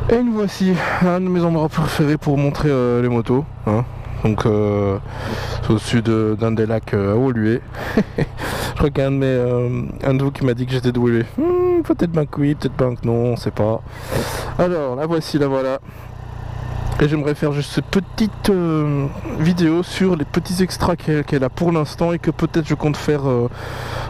Et nous voici à un de mes endroits préférés pour montrer les motos. Hein. Donc c'est au-dessus d'un des lacs à Woluwe. Je crois qu'il y a un de vous qui m'a dit que j'étais de Woluwe. Peut-être bien que oui, peut-être bien que non, on sait pas. Alors la voici, la voilà. Et j'aimerais faire juste cette petite vidéo sur les petits extras qu'elle a pour l'instant et que peut-être je compte faire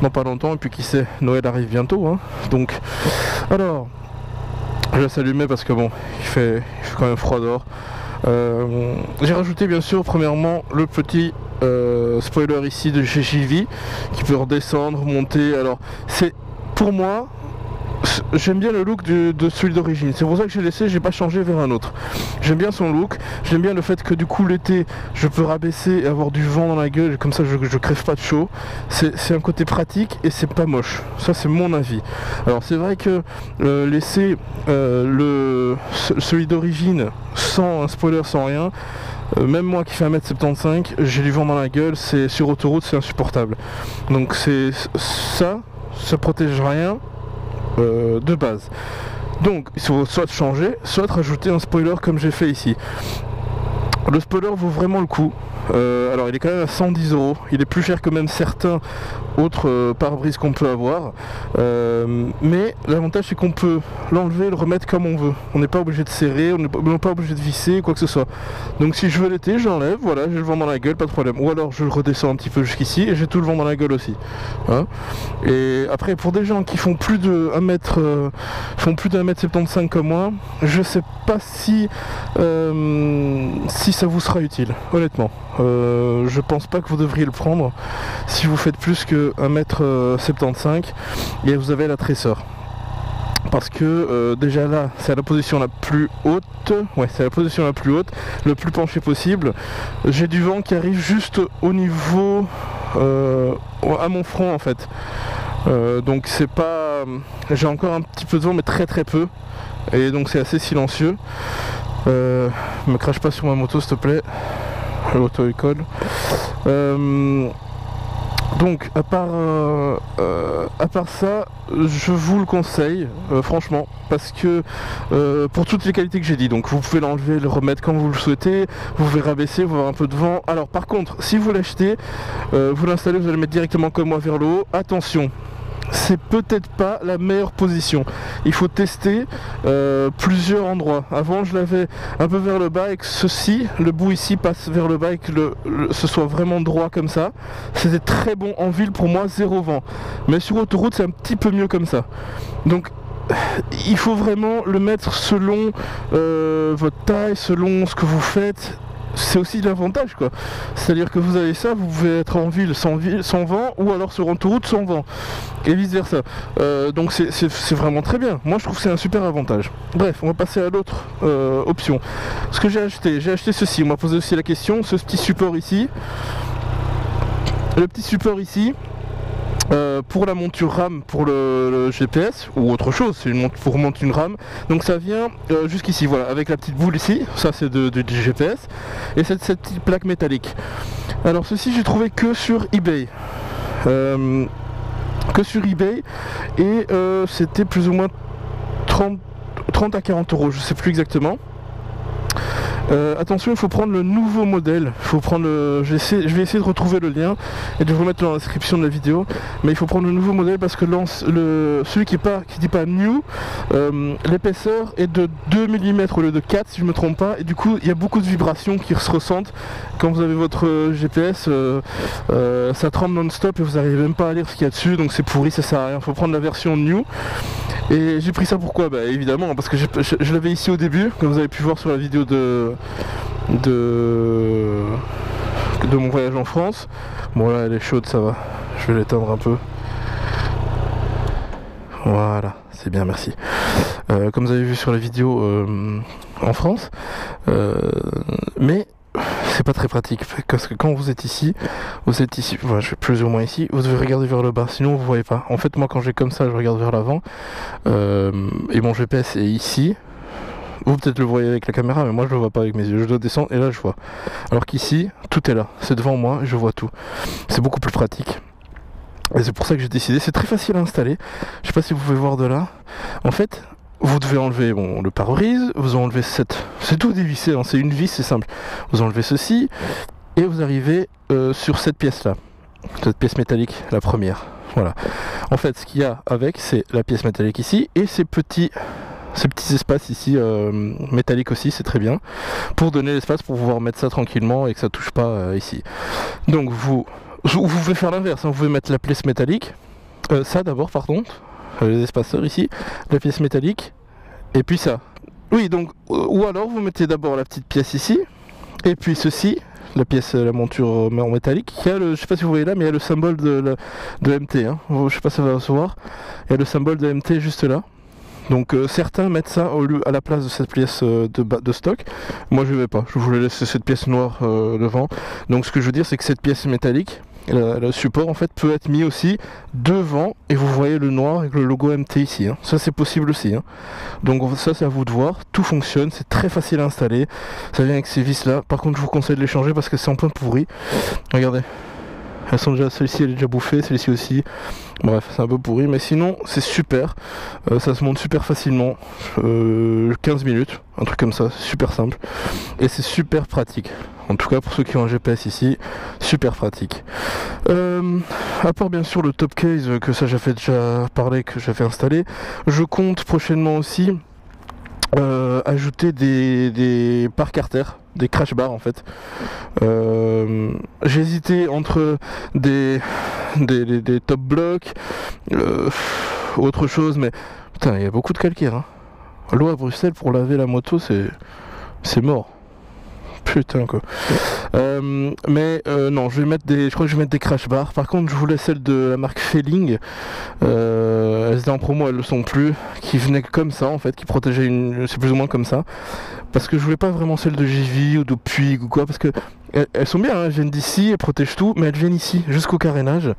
dans pas longtemps. Et puis qui sait, Noël arrive bientôt. Hein. Donc, alors, je vais s'allumer parce que bon, il fait quand même froid dehors. J'ai rajouté bien sûr premièrement le petit spoiler ici de chez JV qui peut redescendre, monter. Alors c'est pour moi, j'aime bien le look de celui d'origine, c'est pour ça que j'ai laissé, j'ai pas changé vers un autre. J'aime bien son look, j'aime bien le fait que du coup l'été je peux rabaisser et avoir du vent dans la gueule, comme ça je crève pas de chaud. C'est un côté pratique et c'est pas moche, ça c'est mon avis. Alors c'est vrai que laisser celui d'origine sans un spoiler, sans rien, même moi qui fais 1m75, j'ai du vent dans la gueule, c'est sur autoroute, c'est insupportable. Donc c'est ça protège rien de base. Donc il faut soit changer, soit rajouter un spoiler comme j'ai fait ici. Le spoiler vaut vraiment le coup. Alors il est quand même à 110 €, il est plus cher que même certains autres pare-brise qu'on peut avoir, mais l'avantage c'est qu'on peut l'enlever et le remettre comme on veut. On n'est pas obligé de serrer, on n'est pas obligé de visser, quoi que ce soit. Donc si je veux l'été, je l'enlève, voilà, j'ai le vent dans la gueule, pas de problème. Ou alors je le redescends un petit peu jusqu'ici et j'ai tout le vent dans la gueule aussi. Hein, et après pour des gens qui font plus de 1m75 comme moi, je sais pas si ça vous sera utile, honnêtement. Je pense pas que vous devriez le prendre si vous faites plus que 1m75 et vous avez la tresseur. Parce que déjà là c'est la position la plus haute, ouais c'est la position la plus haute, le plus penché possible. J'ai du vent qui arrive juste au niveau à mon front en fait. Donc c'est pas. J'ai encore un petit peu de vent mais très très peu. Et donc c'est assez silencieux. Me crache pas sur ma moto s'il te plaît. L'auto-école. Donc à part ça, je vous le conseille franchement, parce que pour toutes les qualités que j'ai dit, donc vous pouvez l'enlever, le remettre quand vous le souhaitez, vous pouvez rabaisser, vous avoir un peu de vent. Alors par contre, si vous l'achetez, vous l'installez, vous allez le mettre directement comme moi vers le haut. Attention, c'est peut-être pas la meilleure position. Il faut tester plusieurs endroits. Avant je l'avais un peu vers le bas et que ceci, le bout ici passe vers le bas et que ce soit vraiment droit comme ça. C'était très bon en ville pour moi, zéro vent. Mais sur autoroute c'est un petit peu mieux comme ça. Donc il faut vraiment le mettre selon votre taille, selon ce que vous faites. C'est aussi l'avantage quoi, c'est-à-dire que vous avez ça, vous pouvez être en ville sans vent ou alors sur autoroute sans vent et vice versa. Donc c'est vraiment très bien, moi je trouve que c'est un super avantage. Bref, on va passer à l'autre option. Ce que j'ai acheté ceci, on m'a posé aussi la question, ce petit support ici. Le petit support ici, pour la monture RAM pour le GPS ou autre chose, c'est pour monter une RAM. Donc ça vient jusqu'ici, voilà, avec la petite boule ici, ça c'est du GPS, et cette petite plaque métallique. Alors ceci j'ai trouvé que sur eBay. Et c'était plus ou moins 30 à 40 €, je sais plus exactement. Attention, il faut prendre le nouveau modèle. Il faut prendre je vais essayer de retrouver le lien et de vous mettre dans la description de la vidéo. Mais il faut prendre le nouveau modèle parce que celui qui dit pas new, l'épaisseur est de 2 mm au lieu de 4 si je me trompe pas. Et du coup, il y a beaucoup de vibrations qui se ressentent quand vous avez votre GPS. Ça tremble non-stop et vous n'arrivez même pas à lire ce qu'il y a dessus. Donc c'est pourri, ça sert à rien. Il faut prendre la version new. Et j'ai pris ça pourquoi? Bah évidemment parce que je l'avais ici au début, comme vous avez pu voir sur la vidéo de mon voyage en France. Bon là elle est chaude, ça va, je vais l'éteindre un peu. Voilà, c'est bien, merci. Comme vous avez vu sur la vidéo en France, mais c'est pas très pratique parce que quand vous êtes ici, voilà, je suis plus ou moins ici, vous devez regarder vers le bas, sinon vous voyez pas. En fait moi quand j'ai comme ça, je regarde vers l'avant et mon GPS est ici. Vous peut-être le voyez avec la caméra, mais moi je le vois pas avec mes yeux. Je dois descendre et là je vois. Alors qu'ici, tout est là, c'est devant moi et je vois tout. C'est beaucoup plus pratique. Et c'est pour ça que j'ai décidé. C'est très facile à installer. Je sais pas si vous pouvez voir de là. En fait, vous devez enlever le pare-brise, vous enlevez c'est tout dévissé, hein, c'est une vis, c'est simple. Vous enlevez ceci et vous arrivez sur cette pièce-là, cette pièce métallique, la première. Voilà. En fait, ce qu'il y a avec, c'est la pièce métallique ici et ces petits espaces ici métalliques aussi, c'est très bien pour donner l'espace pour pouvoir mettre ça tranquillement et que ça touche pas ici. Donc vous pouvez faire l'inverse, hein, vous pouvez mettre la pièce métallique, ça d'abord par contre, les espaceurs ici, la pièce métallique et puis ça. Oui, donc ou alors vous mettez d'abord la petite pièce ici et puis ceci, la pièce, la monture en métallique, qui a je sais pas si vous voyez là, mais il y a le symbole de MT, hein. Je sais pas si ça va se voir, il y a le symbole de MT juste là. Donc certains mettent ça à la place de cette pièce de stock. Moi je ne vais pas, je voulais laisser cette pièce noire devant. Donc ce que je veux dire, c'est que cette pièce métallique, le support en fait peut être mis aussi devant et vous voyez le noir avec le logo MT ici, hein. Ça c'est possible aussi, hein. Donc ça c'est à vous de voir, tout fonctionne, c'est très facile à installer, ça vient avec ces vis là. Par contre je vous conseille de les changer parce que c'est en plein pourri. Regardez, elles sont déjà, celle-ci elle est déjà bouffée, celle-ci aussi. Bref, c'est un peu pourri, mais sinon c'est super. Ça se monte super facilement. 15 minutes, un truc comme ça, super simple. Et c'est super pratique. En tout cas pour ceux qui ont un GPS ici, super pratique. À part bien sûr le top case, que ça j'avais déjà parlé, que j'avais installé. Je compte prochainement aussi ajouter des pare Carter, des crash bars en fait. J'ai hésité entre des top blocks, autre chose, mais putain, il y a beaucoup de calcaire, hein. L'eau à Bruxelles pour laver la moto, c'est mort. Putain quoi. Non, je crois que je vais mettre des crash bars. Par contre, je voulais celles de la marque Felling. Elles étaient en promo, elles le sont plus. Qui venaient comme ça en fait, qui protégeaient c'est plus ou moins comme ça. Parce que je voulais pas vraiment celles de JV ou de Puig ou quoi, parce que elles sont bien, hein, elles viennent d'ici, elles protègent tout, mais elles viennent ici jusqu'au carénage.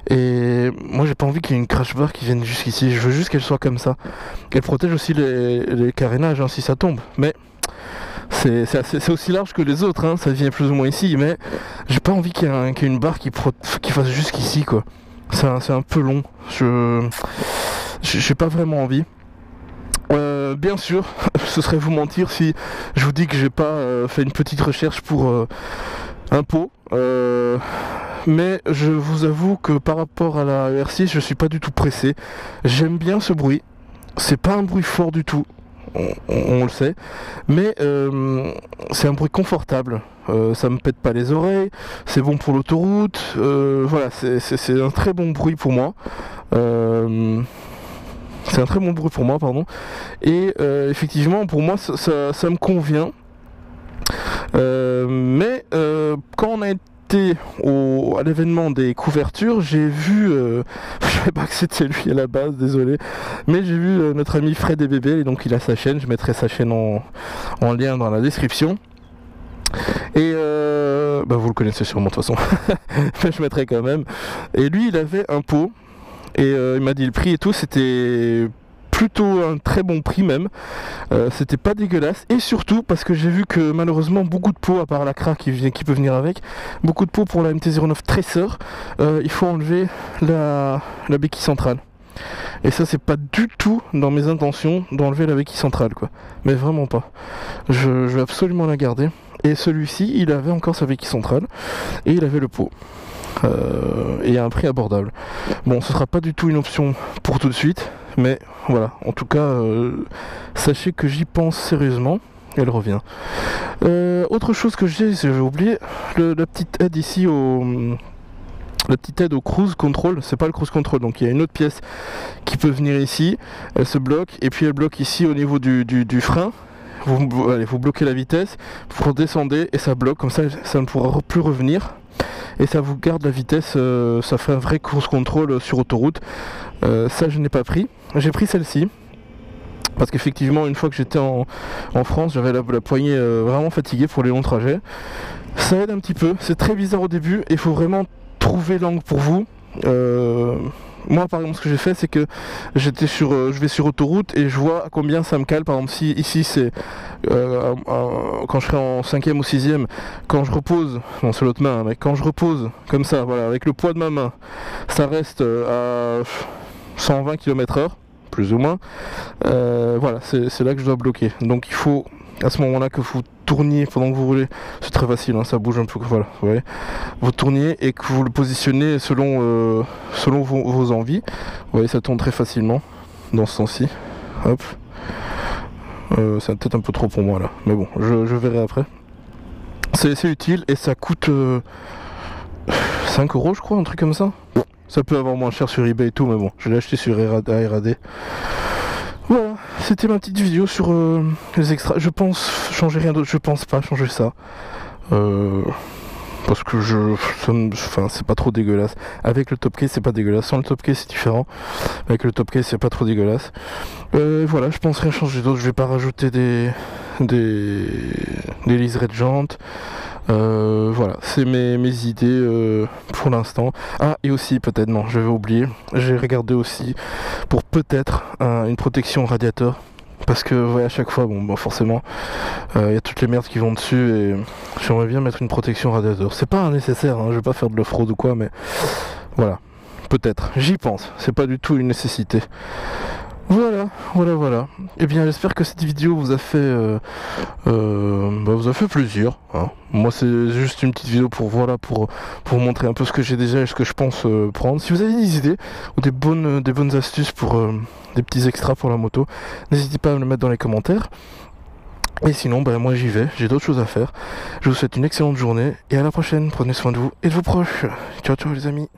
Et moi j'ai pas envie qu'il y ait une crash bar qui vienne jusqu'ici. Je veux juste qu'elle soit comme ça. Qu'elle protège aussi les carénages, hein, si ça tombe. Mais c'est aussi large que les autres, hein, ça vient plus ou moins ici, mais j'ai pas envie qu'il y ait une barre qui fasse jusqu'ici quoi. C'est un peu long, j'ai pas vraiment envie. Bien sûr, ce serait vous mentir si je vous dis que j'ai pas fait une petite recherche pour un pot, mais je vous avoue que par rapport à la ER6, je suis pas du tout pressé. J'aime bien ce bruit, c'est pas un bruit fort du tout. On le sait, mais c'est un bruit confortable, ça me pète pas les oreilles, c'est bon pour l'autoroute, voilà, c'est un très bon bruit pour moi, c'est un très bon bruit pour moi, pardon, et effectivement pour moi ça me convient, mais quand on a été à l'événement des couvertures, j'ai vu, je savais pas que c'était lui à la base, désolé, mais j'ai vu notre ami Fred et Bébé, et donc il a sa chaîne, je mettrai sa chaîne en lien dans la description. Et vous le connaissez sûrement de toute façon, mais je mettrai quand même. Et lui il avait un pot, et il m'a dit le prix et tout, c'était plutôt un très bon prix même, c'était pas dégueulasse, et surtout parce que j'ai vu que malheureusement beaucoup de pots, à part la cra qui peut venir avec, beaucoup de pots pour la MT-09 Tracer, il faut enlever la béquille centrale, et ça c'est pas du tout dans mes intentions d'enlever la béquille centrale quoi, mais vraiment pas, je vais absolument la garder. Et celui-ci il avait encore sa béquille centrale et il avait le pot, et à un prix abordable. Bon, ce sera pas du tout une option pour tout de suite, mais voilà, en tout cas sachez que j'y pense sérieusement. Elle revient. Autre chose que j'ai oublié, la petite aide ici la petite aide au cruise control, c'est pas le cruise control, donc il y a une autre pièce qui peut venir ici, elle se bloque, et puis elle bloque ici au niveau du frein. Vous bloquez la vitesse, vous redescendez et ça bloque, comme ça ne pourra plus revenir. Et ça vous garde la vitesse, ça fait un vrai cruise control sur autoroute. Ça je n'ai pas pris, j'ai pris celle-ci. Parce qu'effectivement une fois que j'étais en France, j'avais la poignée vraiment fatiguée pour les longs trajets. Ça aide un petit peu, c'est très bizarre au début et il faut vraiment trouver l'angle pour vous. Moi par exemple ce que j'ai fait c'est que je vais sur autoroute et je vois à combien ça me cale. Par exemple si ici c'est quand je serai en 5ème ou 6ème, quand je repose, non c'est l'autre main, mais quand je repose comme ça, voilà, avec le poids de ma main, ça reste à 120 km/h plus ou moins. Voilà, c'est là que je dois bloquer. Donc il faut à ce moment là que vous tourniez pendant que vous roulez, c'est très facile, hein, ça bouge un peu, voilà, vous voyez, vous tourniez et que vous le positionnez selon, selon vos envies. Vous voyez, ça tourne très facilement dans ce sens-ci, hop. C'est peut-être un peu trop pour moi là, mais bon, je verrai après. C'est utile et ça coûte 5 € je crois, un truc comme ça. Ça peut avoir moins cher sur eBay et tout, mais bon, je l'ai acheté sur RAD. Voilà, c'était ma petite vidéo sur les extras. Je pense changer rien d'autre, je pense pas changer ça. Parce que c'est pas trop dégueulasse. Avec le top case c'est pas dégueulasse, sans le top case c'est différent. Avec le top case c'est pas trop dégueulasse. Voilà, je pense rien changer d'autre, je vais pas rajouter des liserés de jantes. Voilà, c'est mes idées pour l'instant. Ah, et aussi peut-être, non, j'avais oublié, j'ai regardé aussi pour peut-être une protection radiateur. Parce que ouais, à chaque fois, bon forcément, y a toutes les merdes qui vont dessus et j'aimerais bien mettre une protection radiateur. C'est pas un nécessaire, hein, je vais pas faire de l'off-road ou quoi, mais voilà, peut-être, j'y pense, c'est pas du tout une nécessité. Voilà. Et bien j'espère que cette vidéo vous a fait plaisir. Hein. Moi c'est juste une petite vidéo pour vous montrer un peu ce que j'ai déjà et ce que je pense prendre. Si vous avez des idées ou des bonnes astuces pour des petits extras pour la moto, n'hésitez pas à me le mettre dans les commentaires. Et sinon moi j'y vais, j'ai d'autres choses à faire. Je vous souhaite une excellente journée et à la prochaine. Prenez soin de vous et de vos proches. Ciao les amis.